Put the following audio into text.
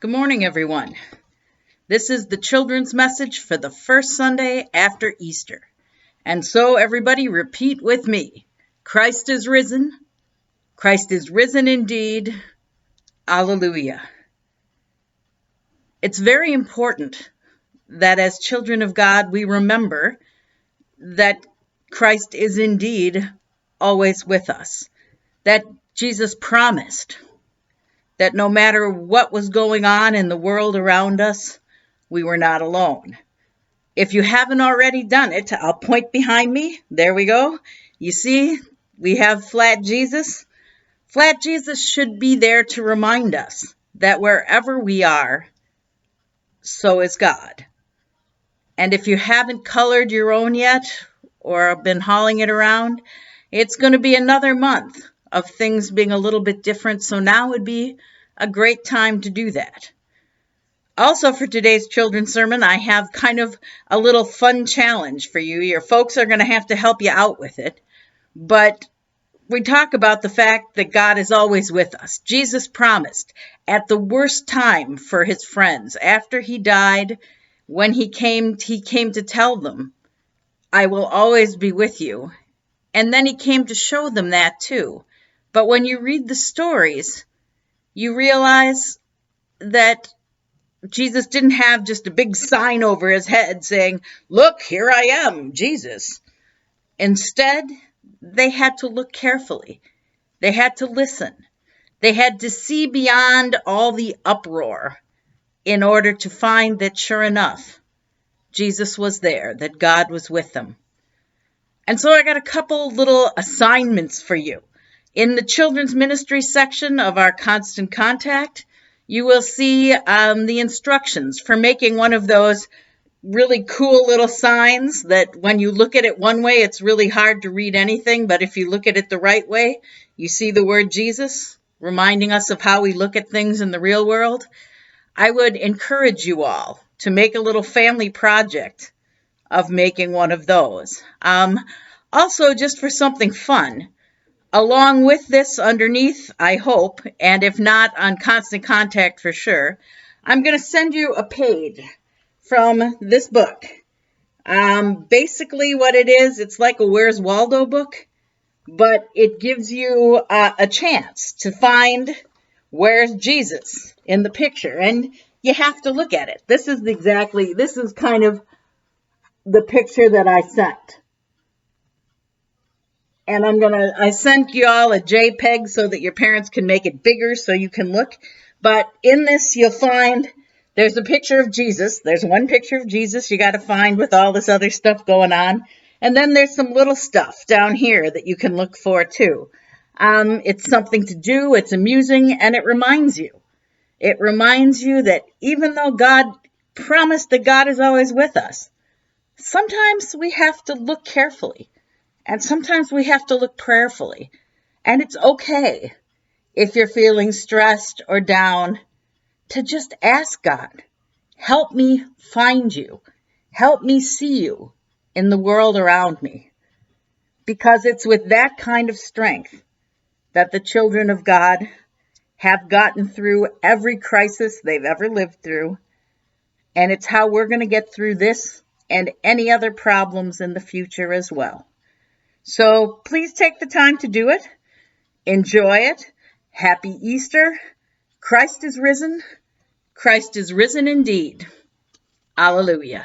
Good morning, everyone. This is the children's message for the first Sunday after Easter. And so, everybody, repeat with me. Christ is risen. Christ is risen indeed. Alleluia. It's very important that as children of God, we remember that Christ is indeed always with us. That Jesus promised that no matter what was going on in the world around us, we were not alone. If you haven't already done it, I'll point behind me. There we go. You see, we have flat Jesus. Flat Jesus should be there to remind us that wherever we are, so is God. And if you haven't colored your own yet or been hauling it around, it's going to be another month of things being a little bit different. So now would be a great time to do that. Also, for today's children's sermon, I have kind of a little fun challenge for you. Your folks are going to have to help you out with it. But we talk about the fact that God is always with us. Jesus promised at the worst time for his friends, after he died, when he came to tell them, I will always be with you. And then he came to show them that too. But when you read the stories, you realize that Jesus didn't have just a big sign over his head saying, look, here I am, Jesus. Instead, they had to look carefully. They had to listen. They had to see beyond all the uproar in order to find that, sure enough, Jesus was there, that God was with them. And so I got a couple little assignments for you. In the children's ministry section of our Constant Contact, you will see the instructions for making one of those really cool little signs that when you look at it one way, it's really hard to read anything. But if you look at it the right way, you see the word Jesus, reminding us of how we look at things in the real world. I would encourage you all to make a little family project of making one of those. Also, just for something fun, along with this underneath, I hope, and if not, on Constant Contact for sure, I'm going to send you a page from this book. Basically what it is, it's like a Where's Waldo book, but it gives you a chance to find where's Jesus in the picture, and you have to look at it. This is kind of the picture that I sent. And I sent you all a JPEG so that your parents can make it bigger so you can look. But in this, you'll find there's a picture of Jesus. There's one picture of Jesus you got to find with all this other stuff going on. And then there's some little stuff down here that you can look for too. It's something to do. It's amusing. And it reminds you. It reminds you that even though God promised that God is always with us, sometimes we have to look carefully. And sometimes we have to look prayerfully. And it's okay if you're feeling stressed or down to just ask God, help me find you. Help me see you in the world around me. Because it's with that kind of strength that the children of God have gotten through every crisis they've ever lived through. And it's how we're going to get through this and any other problems in the future as well. So please take the time to do it. Enjoy it. Happy Easter. Christ is risen. Christ is risen indeed. Alleluia.